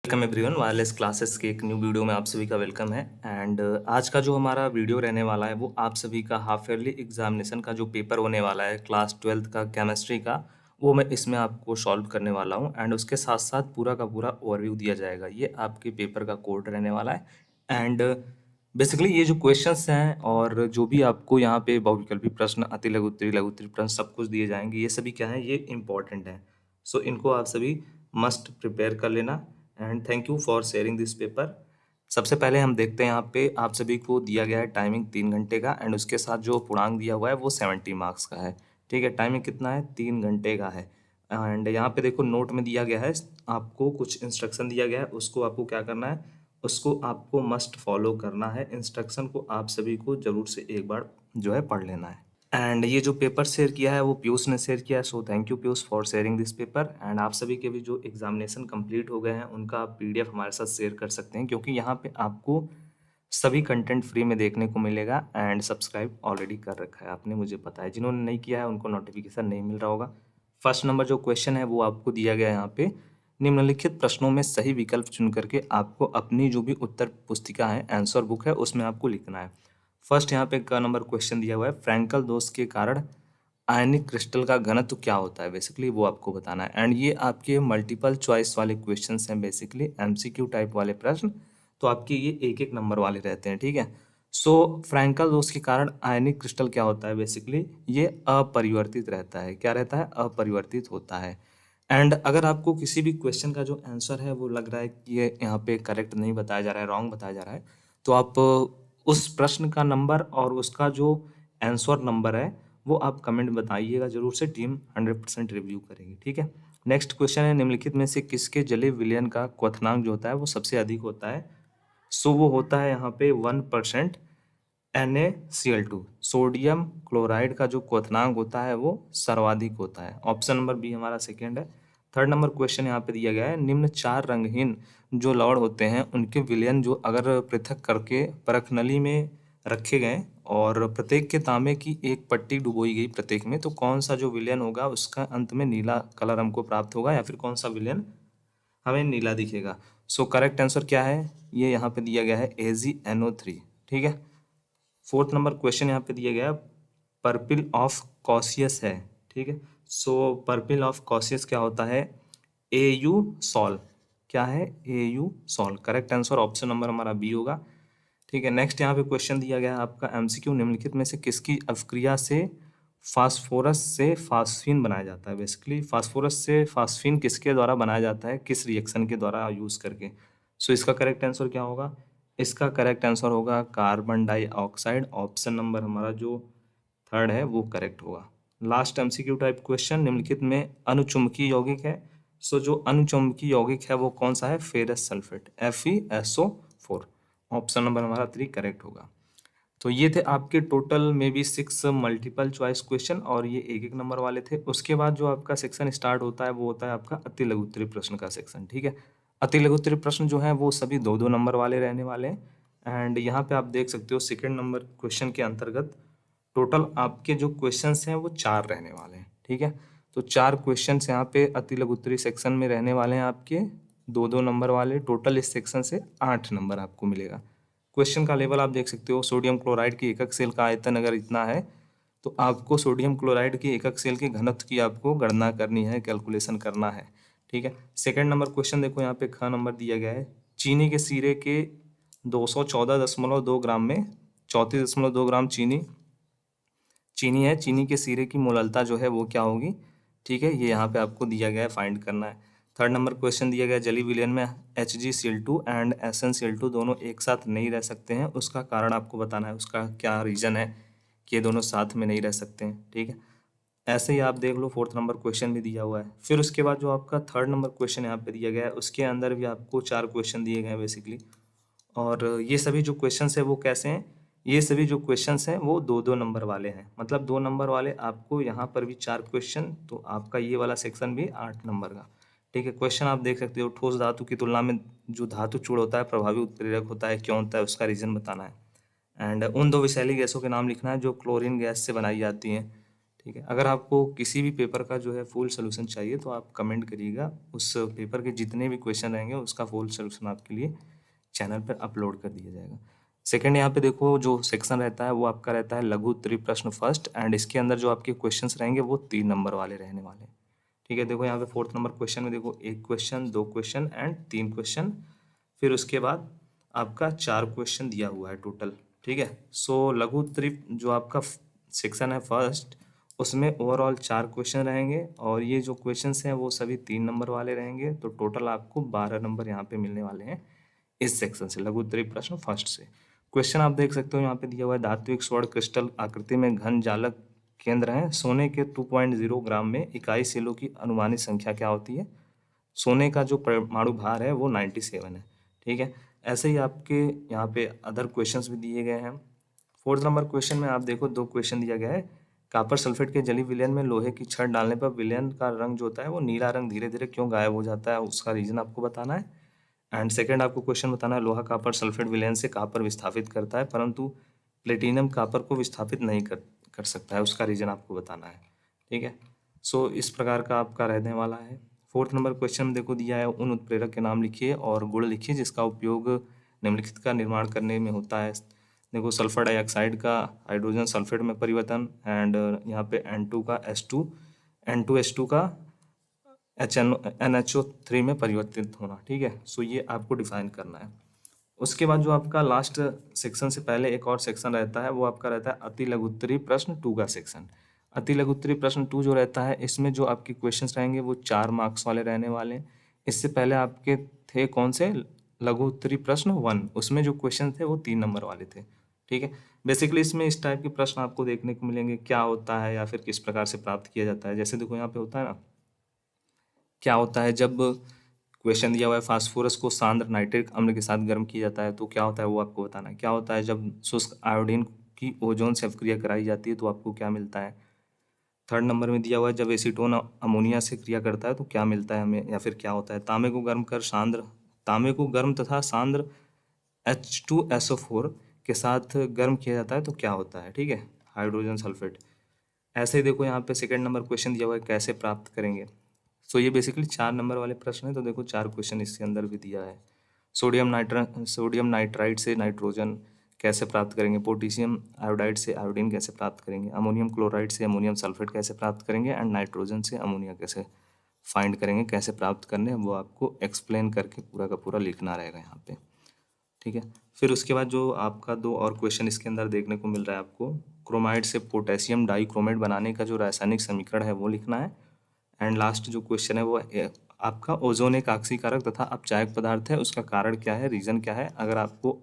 Welcome everyone, wireless classes के एक new video में आप सभी का वेलकम है। एंड आज का जो हमारा वीडियो रहने वाला है वो आप सभी का हाफ ईयरली एग्जामिनेशन का जो पेपर होने वाला है क्लास 12th का केमिस्ट्री का, वो मैं इसमें आपको सॉल्व करने वाला हूं। एंड उसके साथ साथ पूरा का पूरा ओवरव्यू दिया जाएगा। ये आपके पेपर का कोड रहने वाला है। एंड बेसिकली ये जो क्वेश्चंस हैं और जो भी आपको यहाँ पे बहुविकल्पी प्रश्न, अति लघु उत्तरी, लघु उत्तरी प्रश्न सब कुछ दिए जाएंगे, ये सभी क्या है, ये इंपॉर्टेंट है। सो इनको आप सभी मस्ट प्रिपेयर कर लेना। And thank you for sharing this paper. सबसे पहले हम देखते हैं, यहाँ पे आप सभी को दिया गया है टाइमिंग 3 घंटे का। एंड उसके साथ जो पूर्णांक दिया हुआ है वो 70 मार्क्स का है। ठीक है, टाइमिंग कितना है, 3 घंटे का है। एंड यहाँ पे देखो नोट में दिया गया है, आपको कुछ इंस्ट्रक्शन दिया गया है, उसको आपको क्या करना है, उसको आपको मस्ट फॉलो करना है। इंस्ट्रक्शन को आप सभी को जरूर से एक बार जो है पढ़ लेना है। एंड ये जो पेपर शेयर किया है वो पीयूष ने शेयर किया है। So thank you Piyush for sharing this paper. And आप सभी के भी जो एग्जामिनेशन कंप्लीट हो गए हैं उनका आप पीडीएफ हमारे साथ शेयर कर सकते हैं, क्योंकि यहाँ पे आपको सभी कंटेंट फ्री में देखने को मिलेगा। एंड सब्सक्राइब ऑलरेडी कर रखा है आपने, मुझे पता है। जिन्होंने नहीं किया है उनको नोटिफिकेशन नहीं मिल रहा होगा। फर्स्ट नंबर जो क्वेश्चन है वो आपको दिया गया है यहाँ पे, निम्नलिखित प्रश्नों में सही विकल्प चुन करके आपको अपनी जो भी उत्तर पुस्तिका है, आंसर बुक है, उसमें आपको लिखना है। फर्स्ट यहाँ पे का नंबर क्वेश्चन दिया हुआ है, फ्रैंकल दोष के कारण आयनिक क्रिस्टल का घनत्व क्या होता है, बेसिकली वो आपको बताना है। एंड ये आपके मल्टीपल चॉइस वाले क्वेश्चंस हैं, बेसिकली एमसीक्यू टाइप वाले प्रश्न, तो आपके ये एक एक नंबर वाले रहते हैं। ठीक है, सो फ्रैंकल दोष के कारण आयनिक क्रिस्टल क्या होता है, बेसिकली ये अपरिवर्तित रहता है। क्या रहता है, अपरिवर्तित होता है। एंड अगर आपको किसी भी क्वेश्चन का जो आंसर है वो लग रहा है कि ये यहाँ पे करेक्ट नहीं बताया जा रहा है, रॉन्ग बताया जा रहा है, तो आप उस प्रश्न का नंबर और उसका जो आंसर नंबर है वो आप कमेंट बताइएगा जरूर से, टीम 100% रिव्यू करेगी। ठीक है, नेक्स्ट क्वेश्चन है, निम्नलिखित में से किसके जलीय विलयन का क्वथनांक जो होता है वो सबसे अधिक होता है। सो वो होता है यहाँ पे 1% NaCl2। सोडियम क्लोराइड का जो क्वथनांक होता है वो सर्वाधिक होता है। ऑप्शन नंबर बी हमारा सेकेंड है। थर्ड नंबर क्वेश्चन यहाँ पे दिया गया है, निम्न 4 रंगहीन जो लवण होते हैं उनके विलयन जो अगर पृथक करके परखनली में रखे गए और प्रत्येक के तांबे की एक पट्टी डुबोई गई प्रत्येक में, तो कौन सा जो विलयन होगा उसका अंत में नीला कलर हमको प्राप्त होगा, या फिर कौन सा विलयन हमें नीला दिखेगा। सो करेक्ट आंसर क्या है, ये यहाँ पे दिया गया है AgNO3। ठीक है, फोर्थ नंबर क्वेश्चन यहाँ पे दिया गया पर्पिल ऑफ कॉसियस है। ठीक है, सो पर्पिल ऑफ कॉसियस क्या होता है, AU सॉल। क्या है, AU sol. Correct answer option number हमारा बी होगा। ठीक है, नेक्स्ट यहाँ पे क्वेश्चन दिया गया है आपका MCQ, निम्नलिखित में से किसकी अवक्रिया से फास्फोरस से फास्फीन बनाया जाता है। बेसिकली फास्फोरस से फास्फीन किसके द्वारा बनाया जाता है, किस रिएक्शन के द्वारा यूज करके। सो इसका करेक्ट आंसर क्या होगा, इसका करेक्ट आंसर होगा कार्बन डाइऑक्साइड। ऑप्शन नंबर हमारा जो थर्ड है वो करेक्ट होगा। लास्ट MCQ टाइप क्वेश्चन, निम्नलिखित में अनुचुंबकीय यौगिक है। सो जो अनुचुंबकीय यौगिक है वो कौन सा है, ferrous sulphate, FeSO4। Option number हमारा 3 करेक्ट होगा। तो ये थे आपके टोटल में भी 6 मल्टीपल चॉइस क्वेश्चन, और ये एक एक नंबर वाले थे। उसके बाद जो आपका सेक्शन स्टार्ट होता है वो होता है आपका अति लघु उत्तरीय प्रश्न का सेक्शन। ठीक है, अति लघु उत्तरीय प्रश्न जो है वो सभी 2-2 नंबर वाले रहने वाले हैं। एंड यहाँ पे आप देख सकते हो सेकेंड नंबर क्वेश्चन के अंतर्गत टोटल आपके जो क्वेश्चंस हैं वो 4 रहने वाले हैं। ठीक है, तो 4 क्वेश्चंस यहाँ पे अति लघु उत्तरीय सेक्शन में रहने वाले हैं आपके 2-2 नंबर वाले। टोटल इस सेक्शन से 8 नंबर आपको मिलेगा। क्वेश्चन का लेवल आप देख सकते हो, सोडियम क्लोराइड की एकक सेल का आयतन अगर इतना है तो आपको सोडियम क्लोराइड की एकक सेल के घनत्व की आपको गणना करनी है, कैलकुलेशन करना है। ठीक है, सेकंड नंबर क्वेश्चन देखो, यहाँ पे ख नंबर दिया गया है, चीनी के सीरे के 214.2 ग्राम में 34.2 ग्राम चीनी है। चीनी के सीरे की मोललता जो है वो क्या होगी। ठीक है, ये यहाँ पे आपको दिया गया है, फाइंड करना है। थर्ड नंबर क्वेश्चन दिया गया, जलीय विलयन में HgCl2 एंड SnCl2 दोनों एक साथ नहीं रह सकते हैं, उसका कारण आपको बताना है, उसका क्या रीज़न है कि ये दोनों साथ में नहीं रह सकते हैं। ठीक है, ऐसे ही आप देख लो, फोर्थ नंबर क्वेश्चन भी दिया हुआ है। फिर उसके बाद जो आपका थर्ड नंबर क्वेश्चन यहाँ पे दिया गया है उसके अंदर भी आपको 4 क्वेश्चन दिए गए हैं बेसिकली। और ये सभी जो क्वेश्चंस है वो कैसे हैं, ये सभी जो क्वेश्चंस हैं वो 2-2 नंबर वाले हैं, मतलब 2 नंबर वाले आपको यहाँ पर भी 4 क्वेश्चन, तो आपका ये वाला सेक्शन भी 8 नंबर का। ठीक है, क्वेश्चन आप देख सकते हो, ठोस धातु की तुलना में जो धातु चूड़ होता है प्रभावी उत्प्रेरक होता है, क्यों होता है, उसका रीजन बताना है। एंड उन 2 विषैली गैसों के नाम लिखना है जो क्लोरीन गैस से बनाई जाती हैं। ठीक है। अगर आपको किसी भी पेपर का जो है फुल सोल्यूशन चाहिए तो आप कमेंट करिएगा, उस पेपर के जितने भी क्वेश्चन रहेंगे उसका फुल सोल्यूशन आपके लिए चैनल पर अपलोड कर दिया जाएगा। सेकंड, यहाँ पे देखो जो सेक्शन रहता है वो आपका रहता है लघु उत्तरीय प्रश्न फर्स्ट, एंड इसके अंदर जो आपके क्वेश्चंस रहेंगे वो 3 नंबर वाले रहने वाले हैं। ठीक है, देखो यहाँ पे 4th नंबर क्वेश्चन में देखो 1 क्वेश्चन, 2 क्वेश्चन एंड 3 क्वेश्चन, फिर उसके बाद आपका 4 क्वेश्चन दिया हुआ है टोटल। ठीक है, सो लघु उत्तरीय जो आपका सेक्शन है फर्स्ट, उसमें ओवरऑल 4 क्वेश्चन रहेंगे और ये जो क्वेश्चंस हैं वो सभी 3 नंबर वाले रहेंगे, तो टोटल आपको 12 नंबर यहाँ पे मिलने वाले हैं इस सेक्शन से, लघु उत्तरीय प्रश्न फर्स्ट से। क्वेश्चन आप देख सकते हो यहाँ पे दिया हुआ है, धात्विक स्वर्ण क्रिस्टल आकृति में घन जालक केंद्र है, सोने के 2.0 ग्राम में इकाई सेलों की अनुमानित संख्या क्या होती है? सोने का जो परमाणु भार है वो 97 है। ठीक है, ऐसे ही आपके यहाँ पे अदर क्वेश्चंस भी दिए गए हैं। 4th नंबर क्वेश्चन में आप देखो 2 क्वेश्चन दिया गया है, कॉपर सल्फेट के जलीय विलयन में लोहे की छड़ डालने पर विलयन का रंग जो होता है वो नीला रंग धीरे धीरे क्यों गायब हो जाता है, उसका रीजन आपको बताना है। एंड सेकंड आपको क्वेश्चन बताना है, लोहा कॉपर सल्फेट विलयन से कॉपर विस्थापित करता है परंतु प्लेटिनम कॉपर को विस्थापित नहीं कर सकता है, उसका रीजन आपको बताना है। ठीक है, सो इस प्रकार का आपका रहने वाला है। 4th नंबर क्वेश्चन में देखो दिया है, उन उत्प्रेरक के नाम लिखिए और गुण लिखिए जिसका उपयोग निम्नलिखित का निर्माण करने में होता है। देखो सल्फर डाइऑक्साइड का हाइड्रोजन सल्फेट में परिवर्तन, एंड यहाँ पे N2 का S2, N2H2 का NHO3 में परिवर्तित होना। ठीक है, सो ये आपको डिफाइन करना है। उसके बाद जो आपका लास्ट सेक्शन से पहले एक और सेक्शन रहता है, वो आपका रहता है अति लघुत्तरीय प्रश्न 2 का सेक्शन। अति लघुत्तरीय प्रश्न 2 जो रहता है, इसमें जो आपके क्वेश्चंस रहेंगे वो 4 मार्क्स वाले रहने वाले हैं। इससे पहले आपके थे कौन से, लघु उत्तरीय प्रश्न 1, उसमें जो क्वेश्चन थे वो 3 नंबर वाले थे। ठीक है, बेसिकली इसमें इस टाइप के प्रश्न आपको देखने को मिलेंगे, क्या होता है या फिर किस प्रकार से प्राप्त किया जाता है। जैसे देखो यहाँ पे होता है ना, क्या होता है जब क्वेश्चन दिया हुआ है फास्फोरस को सांद्र नाइट्रिक अम्ल के साथ गर्म किया जाता है तो क्या होता है वो आपको बताना है। क्या होता है जब शुष्क आयोडीन की ओजोन से अपक्रिया कराई जाती है तो आपको क्या मिलता है। 3rd नंबर में दिया हुआ है, जब एसीटोन अमोनिया से क्रिया करता है तो क्या मिलता है हमें, या फिर क्या होता है। तांबे को गर्म तथा सांद्र H2SO4 के साथ गर्म किया जाता है तो क्या होता है। ठीक है, हाइड्रोजन सल्फेट। ऐसे ही देखो यहाँ पे 2nd नंबर क्वेश्चन दिया हुआ है, कैसे प्राप्त करेंगे। सो ये बेसिकली 4 नंबर वाले प्रश्न है, तो देखो 4 क्वेश्चन इसके अंदर भी दिया है। सोडियम नाइट्राइड से नाइट्रोजन कैसे प्राप्त करेंगे, पोटेशियम आयोडाइड से आयोडीन कैसे प्राप्त करेंगे, अमोनियम क्लोराइड से अमोनियम सल्फेट कैसे प्राप्त करेंगे, एंड नाइट्रोजन से अमोनिया कैसे फाइंड करेंगे, कैसे प्राप्त करने हैं वो आपको एक्सप्लेन करके पूरा का पूरा लिखना रहेगा यहाँ पे। ठीक है, फिर उसके बाद जो आपका 2 और क्वेश्चन इसके अंदर देखने को मिल रहा है आपको, क्रोमाइड से पोटेशियम डाइक्रोमेट बनाने का जो रासायनिक समीकरण है वो लिखना है। एंड लास्ट जो क्वेश्चन है वो आपका ओजोन एक आक्सीकारक तथा अपचायक पदार्थ है, उसका कारण क्या है, रीजन क्या है। अगर आपको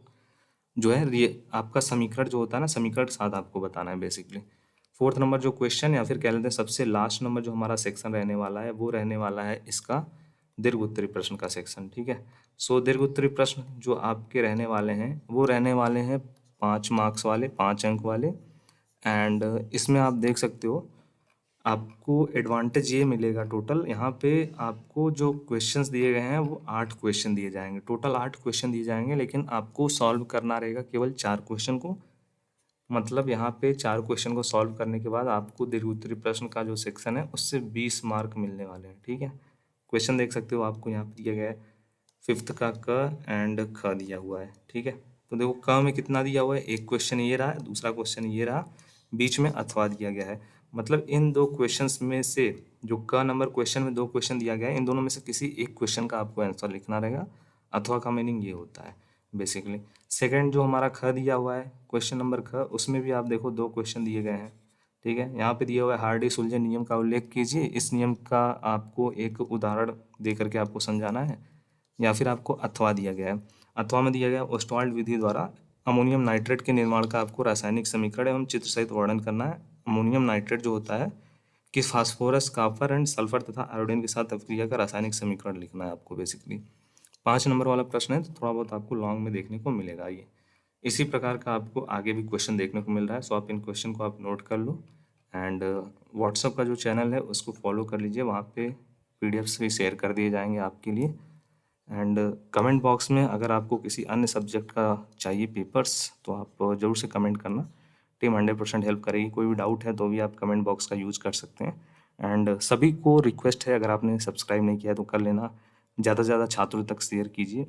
जो है आपका समीकरण जो होता है ना, समीकरण के साथ आपको बताना है बेसिकली। 4th नंबर जो क्वेश्चन या फिर कह लेते हैं सबसे लास्ट नंबर जो हमारा सेक्शन रहने वाला है वो रहने वाला है इसका दीर्घ उत्तरीय प्रश्न का सेक्शन। ठीक है, सो दीर्घ उत्तरीय प्रश्न जो आपके रहने वाले हैं वो रहने वाले हैं 5 मार्क्स वाले, 5 अंक वाले। एंड इसमें आप देख सकते हो आपको एडवांटेज ये मिलेगा, टोटल यहाँ पे आपको जो क्वेश्चंस दिए गए हैं वो 8 क्वेश्चन दिए जाएंगे, टोटल 8 क्वेश्चन दिए जाएंगे, लेकिन आपको सॉल्व करना रहेगा केवल 4 क्वेश्चन को। मतलब यहाँ पे 4 क्वेश्चन को सॉल्व करने के बाद आपको दीर्घ उत्तरीय प्रश्न का जो सेक्शन है उससे 20 मार्क मिलने वाले हैं। ठीक है, क्वेश्चन देख सकते हो आपको यहाँ पे दिया गया है, 5th का क एंड ख दिया हुआ है। ठीक है, तो देखो क में कितना दिया हुआ है, एक क्वेश्चन ये रहा, दूसरा क्वेश्चन ये रहा, बीच में अथवा दिया गया है। मतलब इन 2 क्वेश्चंस में से जो क नंबर क्वेश्चन में 2 क्वेश्चन दिया गया है, इन दोनों में से किसी एक क्वेश्चन का आपको आंसर लिखना रहेगा। अथवा का मीनिंग ये होता है बेसिकली। सेकंड जो हमारा ख दिया हुआ है, क्वेश्चन नंबर ख, उसमें भी आप देखो 2 क्वेश्चन दिए गए हैं। ठीक है, यहाँ पे दिया हुआ है हार्डी-सुलज़न नियम का उल्लेख कीजिए। इस नियम का आपको एक उदाहरण दे करके आपको समझाना है, या फिर आपको अथवा दिया गया है। अथवा में दिया गया है ओस्टवाल्ड विधि द्वारा अमोनियम नाइट्रेट के निर्माण का आपको रासायनिक समीकरण एवं चित्र सहित वर्णन करना है। अमोनियम नाइट्रेट जो होता है कि फास्फोरस, कॉपर एंड सल्फर तथा आयोडीन के साथ अपक्रिया का रासायनिक समीकरण लिखना है आपको बेसिकली। 5 नंबर वाला प्रश्न है तो थोड़ा बहुत आपको लॉन्ग में देखने को मिलेगा। ये इसी प्रकार का आपको आगे भी क्वेश्चन देखने को मिल रहा है, सो आप इन क्वेश्चन को आप नोट कर लो। एंड व्हाट्सअप का जो चैनल है उसको फॉलो कर लीजिए, वहाँ पे पीडीएफ्स भी शेयर कर दिए जाएंगे आपके लिए। एंड कमेंट बॉक्स में अगर आपको किसी अन्य सब्जेक्ट का चाहिए पेपर्स तो आप ज़रूर से कमेंट करना। टीम 100% हेल्प करेगी। कोई भी डाउट है तो भी आप कमेंट बॉक्स का यूज़ कर सकते हैं। एंड सभी को रिक्वेस्ट है, अगर आपने सब्सक्राइब नहीं किया है तो कर लेना। ज़्यादा से ज़्यादा छात्रों तक शेयर कीजिए।